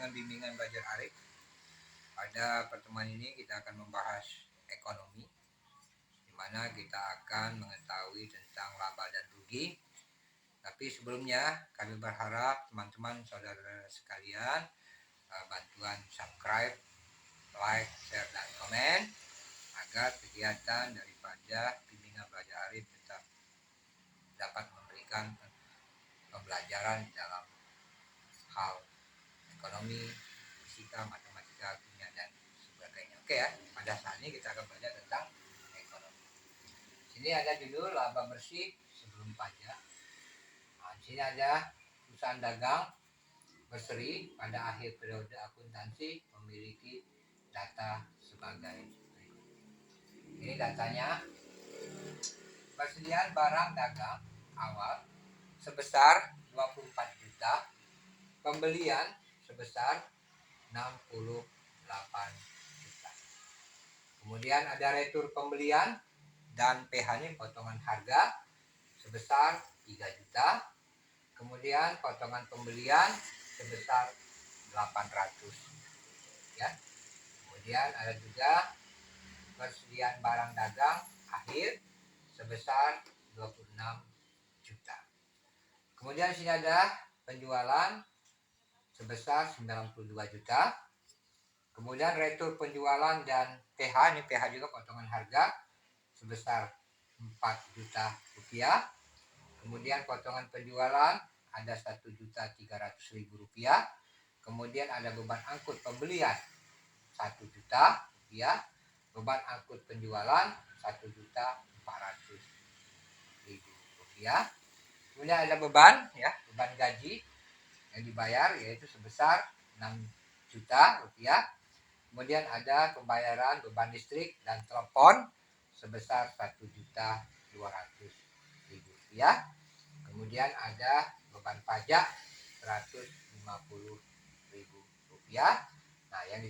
dengan bimbingan belajar Arif. Pada pertemuan ini kita akan membahas ekonomi, di mana kita akan mengetahui tentang laba dan rugi. Tapi sebelumnya kami berharap teman-teman saudara sekalian bantuan subscribe, like, share, dan komen agar kegiatan daripada bimbingan belajar Arif tetap dapat memberikan pembelajaran dalam hal ekonomi, fisika, matematika, kimia, dan sebagainya. Oke ya, pada saat ini kita akan belajar tentang ekonomi. Sini ada judul laba bersih sebelum pajak. Nah, di sini ada perusahaan dagang berseri pada akhir periode akuntansi memiliki data sebagai berikut. Ini datanya. Persediaan barang dagang awal sebesar 24 juta, pembelian sebesar 68 juta. Kemudian ada retur pembelian dan PH-nya potongan harga sebesar 3 juta. Kemudian potongan pembelian sebesar 800 ya. Kemudian ada juga persediaan barang dagang akhir sebesar 26 juta. Kemudian sini ada penjualan sebesar 92 juta. Kemudian retur penjualan dan PH, ini PH juga potongan harga sebesar 4 juta rupiah. Kemudian potongan penjualan ada 1.300.000 rupiah. Kemudian ada beban angkut pembelian 1 juta rupiah. Beban angkut penjualan 1.400.000 rupiah. Kemudian ada beban gaji yang dibayar yaitu sebesar 6 juta rupiah. Kemudian ada pembayaran beban listrik dan telepon sebesar 1.200.000 rupiah. Kemudian ada beban pajak 150.000 rupiah. Nah, yang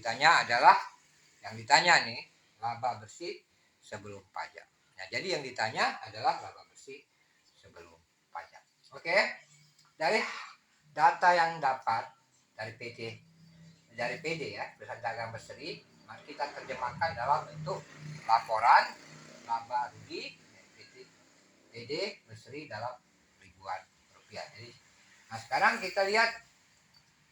ditanya nih laba bersih sebelum pajak. Nah, jadi yang ditanya adalah laba bersih sebelum pajak. Oke. Dari data yang dapat dari PD ya, perusahaan dagang berseri, mari kita terjemahkan dalam bentuk laporan laba rugi PD berseri dalam ribuan rupiah. Jadi, nah sekarang kita lihat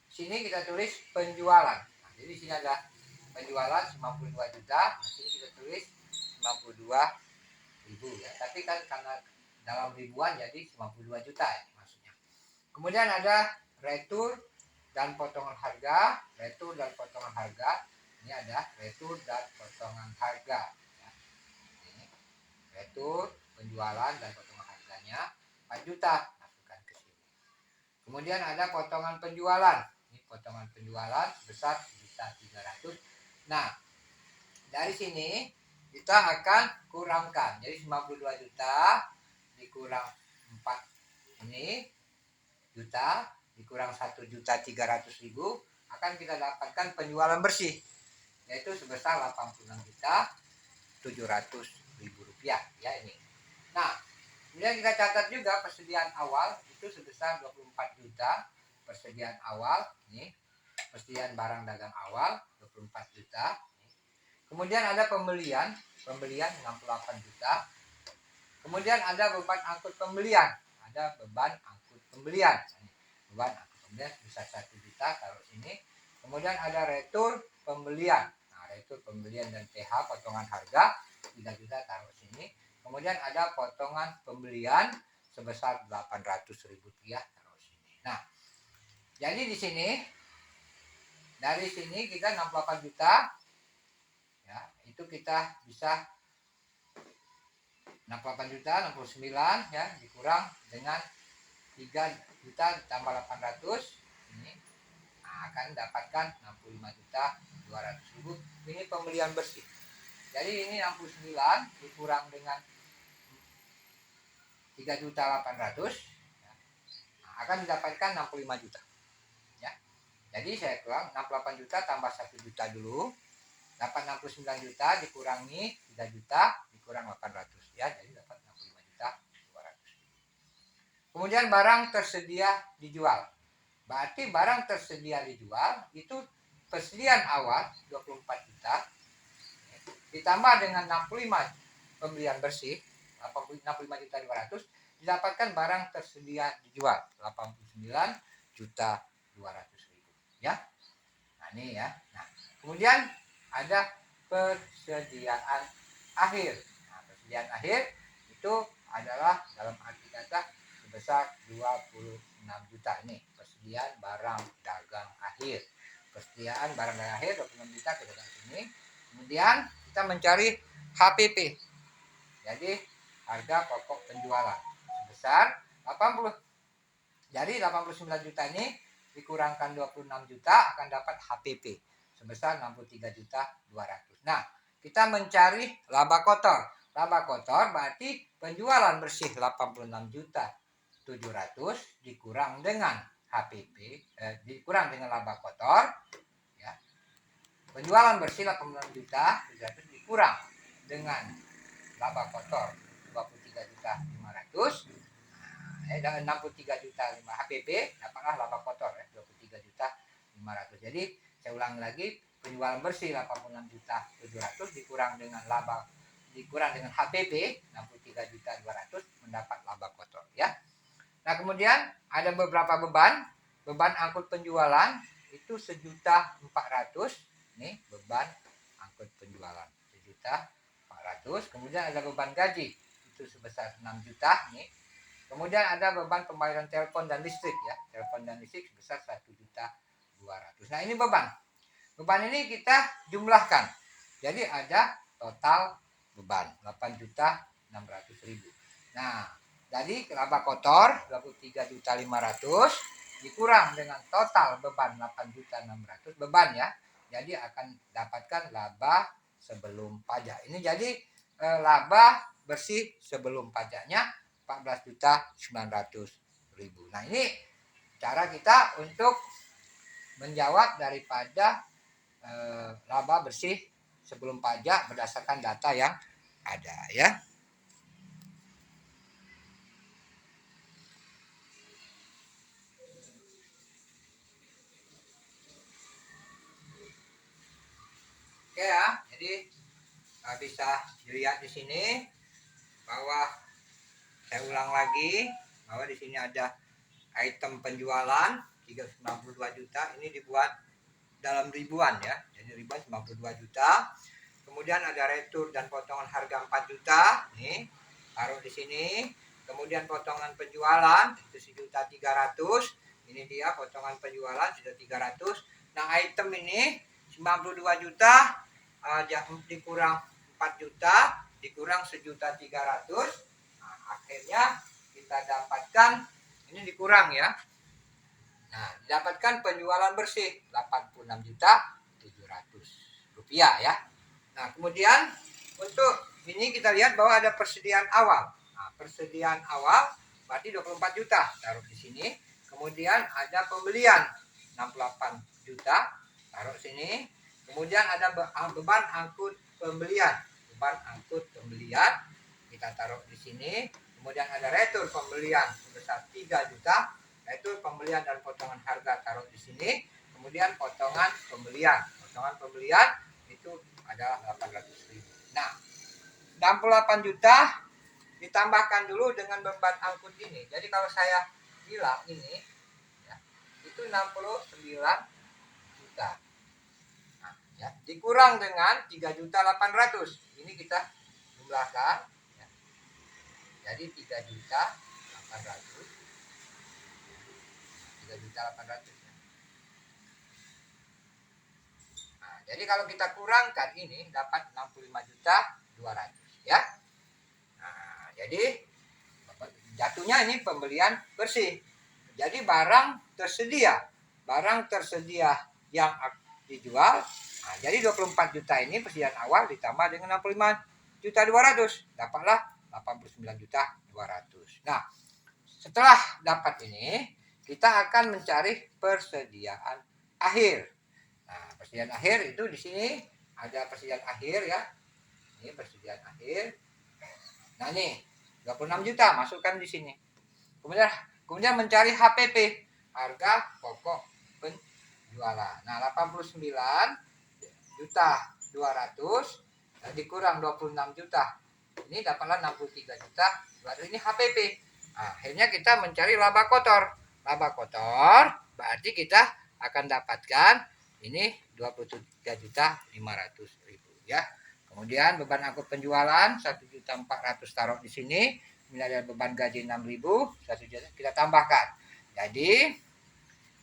sini kita tulis penjualan. Nah, jadi sini ada penjualan 92 juta, nah sini kita tulis 52.000 ya. Tapi kan karena dalam ribuan jadi 52 juta ya maksudnya. Kemudian ada retur dan potongan harga. Ini ada retur dan potongan harga ya. Ini retur penjualan dan potongan harganya 4 juta, masukkan ke sini. Kemudian ada potongan penjualan. Ini potongan penjualan sebesar 1.300.000. Nah, dari sini kita akan kurangkan. Jadi 52 juta dikurang 4 ini juta dikurang 1.300.000 akan kita dapatkan penjualan bersih yaitu sebesar 86.700.000 rupiah ya ini. Nah, kemudian kita catat juga persediaan awal itu sebesar 24 juta. Persediaan awal ini persediaan barang dagang awal 24 juta. Kemudian ada pembelian 68 juta. Kemudian ada beban angkut pembelian. Beban angkut pembelian sebesar 1 juta taruh sini. Kemudian ada retur pembelian. Nah, retur pembelian dan PH potongan harga 3 juta taruh sini. Kemudian ada potongan pembelian sebesar 800.000 rupiah taruh sini. Nah, jadi di sini dari sini kita 68 juta ya, itu kita bisa 68 juta 69 ya dikurang dengan 3 juta ditambah 800 ini akan dapatkan 65.200.000. Ini pembelian bersih. Jadi ini 69 dikurang dengan 3.800 ya, akan didapatkan 65 juta. Ya. Jadi saya kurang 68 juta tambah 1 juta dulu. Dapat 69 juta dikurangi 3 juta dikurang 800 ya, jadi dapat 65.200.000. Kemudian barang tersedia dijual. Berarti barang tersedia dijual itu persediaan awal 24 juta ditambah dengan 65 pembelian bersih 65.500.000 didapatkan barang tersedia dijual 89.200.000 ya. Nah ini ya. Nah, kemudian ada persediaan akhir. Nah, persediaan akhir itu adalah dalam arti kata sebesar 26 juta ini persediaan barang dagang akhir. Persediaan barang dagang akhir 26 juta kita lihat sini. Kemudian kita mencari HPP. Jadi harga pokok penjualan sebesar 80. Jadi 89 juta ini dikurangkan 26 juta akan dapat HPP sebesar 63.200. Nah, kita mencari laba kotor. Laba kotor berarti penjualan bersih 86.700 dikurang dengan HPP, dikurang dengan laba kotor. Ya. Penjualan bersih 86.700 dikurang dengan laba kotor 23.500. 63 juta 5 HPP dapatlah laba kotor 23.500. Jadi saya ulang lagi, penjualan bersih 86.700 dikurang dengan HPP 63.200 mendapat laba kotor ya. Nah, kemudian ada beberapa beban angkut penjualan itu 1.400.000 nih, beban angkut penjualan 1.400.000. Kemudian ada beban gaji itu sebesar 6 juta nih. Kemudian ada beban pembayaran telepon dan listrik ya. Telepon dan listrik sebesar 1.200.000. Nah, ini beban. Beban ini kita jumlahkan. Jadi ada total beban 8.600.000. Nah, jadi laba kotor 23.500 dikurang dengan total beban 8.600 beban ya. Jadi akan dapatkan laba sebelum pajak. Ini jadi laba bersih sebelum pajaknya 14.900.000. Nah, ini cara kita untuk menjawab daripada laba bersih sebelum pajak berdasarkan data yang ada ya. Oke ya, jadi bisa dilihat di sini bahwa saya ulang lagi bahwa di sini ada item penjualan 392 juta ini dibuat dalam ribuan ya. Jadi ribuan 92 juta. Kemudian ada retur dan potongan harga 4 juta. Nih, taruh di sini. Kemudian potongan penjualan itu 1.300.000. Ini dia potongan penjualan sudah 300. Nah, item ini 92 juta dikurang 4 juta dikurang 1.300.000. Akhirnya kita dapatkan ini dikurang ya. Nah, dapatkan penjualan bersih 86.700 rupiah ya. Nah, kemudian untuk ini kita lihat bahwa ada persediaan awal. Nah, persediaan awal berarti 24 juta taruh di sini. Kemudian ada pembelian 68 juta taruh sini. Kemudian ada beban angkut pembelian. Beban angkut pembelian kita taruh di sini. Kemudian ada retur pembelian sebesar 3 juta, retur pembelian dan potongan harga taruh di sini. Kemudian potongan pembelian itu adalah 800.000. Nah, 68 juta ditambahkan dulu dengan beban angkut ini. Jadi kalau saya bilang ini ya, itu 69 juta. Nah, ya, dikurang dengan 3.800.000. Ini kita jumlahkan. Jadi 3.800.000 ya. Nah, jadi kalau kita kurangkan ini dapat 65.200 ya. Nah, jadi jatuhnya ini pembelian bersih. Jadi barang tersedia yang dijual. Nah, jadi 24 juta ini persediaan awal ditambah dengan 65.200 dapatlah 89.200. Nah, setelah dapat ini, kita akan mencari persediaan akhir. Nah, persediaan akhir itu di sini ada persediaan akhir ya. Ini persediaan akhir. Nah, ini 26 juta masukkan di sini. Kemudian mencari HPP. harga pokok penjualan. Nah, 89.200.000 dikurang 26 juta. Ini dapatlah 63 juta. Baru ini HPP. Nah, akhirnya kita mencari laba kotor. Laba kotor berarti kita akan dapatkan ini 23.500.000 ya. Kemudian beban angkut penjualan 1.400.000 taruh di sini. Ini ada beban gaji 6.000, 1 juta kita tambahkan. Jadi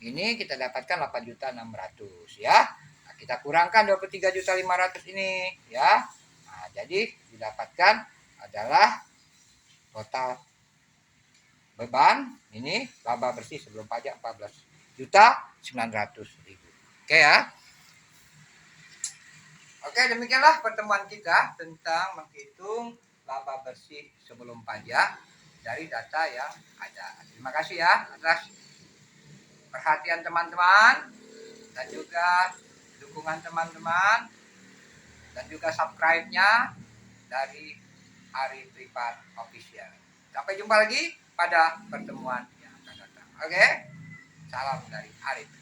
ini kita dapatkan 8.600.000 ya. Nah, kita kurangkan 23.500.000 ini ya. Nah, jadi didapatkan adalah total beban ini laba bersih sebelum pajak 14.900.000. Oke ya. Oke, demikianlah pertemuan kita tentang menghitung laba bersih sebelum pajak dari data yang ada. Terima kasih ya atas perhatian teman-teman dan juga dukungan teman-teman dan juga subscribe-nya dari Ari Privat Official. Sampai jumpa lagi pada pertemuan yang akan datang. Oke, salam dari Ari.